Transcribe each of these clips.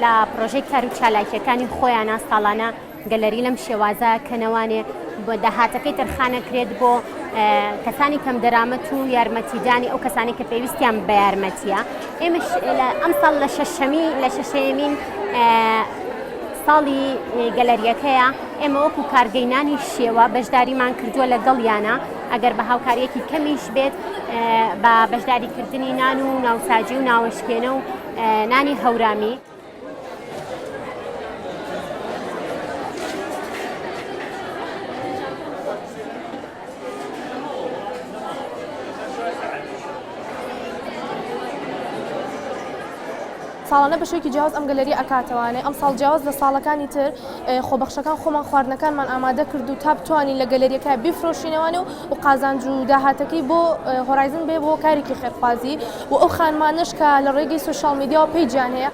لە پرۆژەی کار و چالاکیەکانی خۆیانە ساڵانە گەلەری لەم شێوازە کەنەوانێ بۆ داهاتەکەی تەرخانەکرێت بۆ کەسانی کەم دەرامەت و یارمەتیدانی ئەو کەسانی کە پێویستیان بە یارمەتیە. ئێمەش ئەم ساڵ لە شەشەمین ساڵی گەلەریەکەیە ئێمە وەکو کارگەینانی شێوە بەشداریمان کردووە لەگەڵیانە ئەگەر بە هاوکاریەکی کەمیش بێت بە بەشداریکردنی نان و ناوساجی و ناوەشکێنە و نانی هەورامی. ساڵانە بەشێکی جیاواز ئەم گەلەری ئەکاتەوانێ ئەم ساڵ جیاواز لە ساڵەکانی تر خۆبەخشەکان خۆمان خواردنەکانمان ئامادە کرد و تا بتوانین لە گەلەریەکە بیفرۆشینەوەنێ و قازانج و داهاتەکەی بۆ هۆرایزن بێ بۆ کارێکی خێرخوازی و ئەو خانمانش کە لە ڕێگەی سوشال میدیاوە پێیجیان هەیە.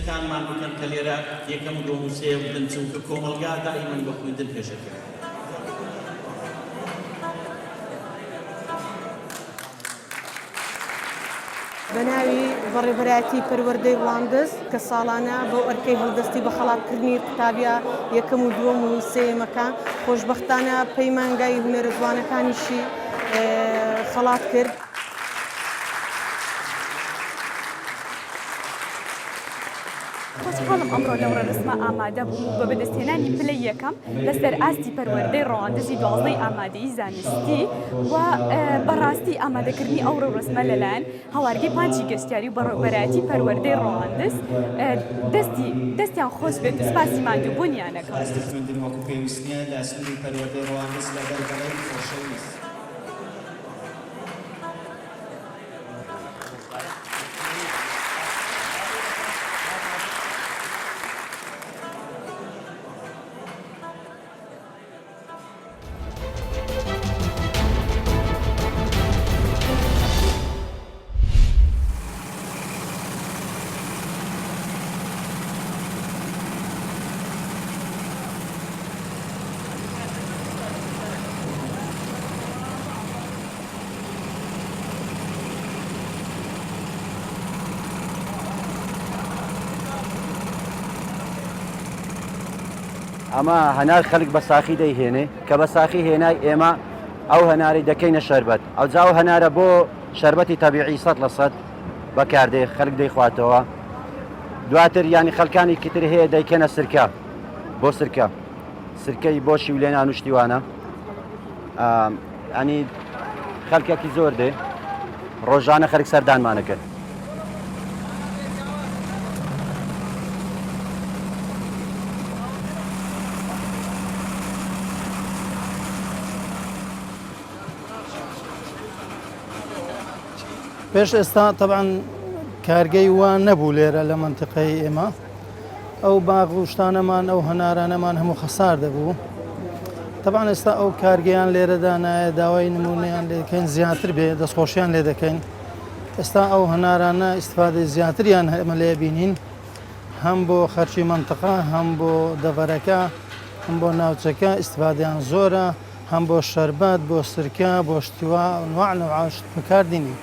کانمان بکەن کە لێرە یەکەم و دووەم و سێم بدەن چونکە کۆمەلگا دائیمەن بە خوێندن پێشەکەن. بە ناوی بەڕێوەبەرایەتی پەروەردەی وڵاندز کە ساڵانە بۆ ئەرکەی هەڵدەستی بە خەڵاتکردنی قوتابیە یەکەم و دووەم و سێمەکە خۆشبەختانە پەیمانگای هونەرە جوانەکانیشی خەڵات کرد. خۆشحاڵم ئەمڕۆ لەوڕە ڕسمە ئامادە بوو بە بەدەستهێنانی پلەی یەکەم لەسەر ئاستی پەروەردەی ڕەواندزی 12ی ئامادەیی زانستی و بەڕاستی ئامادەکردنی ئەو ڕسمە لەلایەن هەوارگەی پانچی گەشتیاری و بەڕێوەبەرایەتی پەروەردەی ڕەواندز دەستیان خۆش بێت و سپاسی ماندووبوونیانەکەم. خوێندن وەکو پێویستیە لە ئەسنی پەروەردەی ڕەواندز لە دەربەرەی خۆشەویست. ئەمە هەنار خەڵک بە ساخی دەیهێنێ کە بە ساخی هێنای ئێمە ئەو هەناری دەکەینە شەربەت ئەو جاو هەنارە بۆ شەربەتی تەبیعی 100% بەکاردێ خەڵک دەیخواتەوە. دواتر ینی خەڵکانی کتر هەیە دەیکەنە سرکە بۆ سرکەی بۆ شیولێن ئانوشتیوانە ئەنی خەڵکێکی زۆر دێ ڕۆژانە خەرک سەردانمانەکرد. پێش ئێستا طبعاً کارگەی وان نەبوو لێرە لە منتقەی ئێمە ئەو باغ و شتانەمان ئەو هەنارانەمان هەموو خەسار دەبوو. طبعاً ئێستا ئەو کارگەیان لێرەدا نایە داوای نمونەیان لێ دەکەین زیاتر بێ دەستخۆشیان لێ دەکەین. ئێستا ئەو هەنارانە ئیستفادەی زیاتریان ئێمە لێ بینین هەم بۆ خەرچی منتقە هەم بۆ دەڤەرەکە هەم بۆ ناوچەکە ئیستفادەیان زۆرە هەم بۆ شەربەت بۆ سرکە بۆ شتیوا نوع نەوعا شت بەکاردێنین.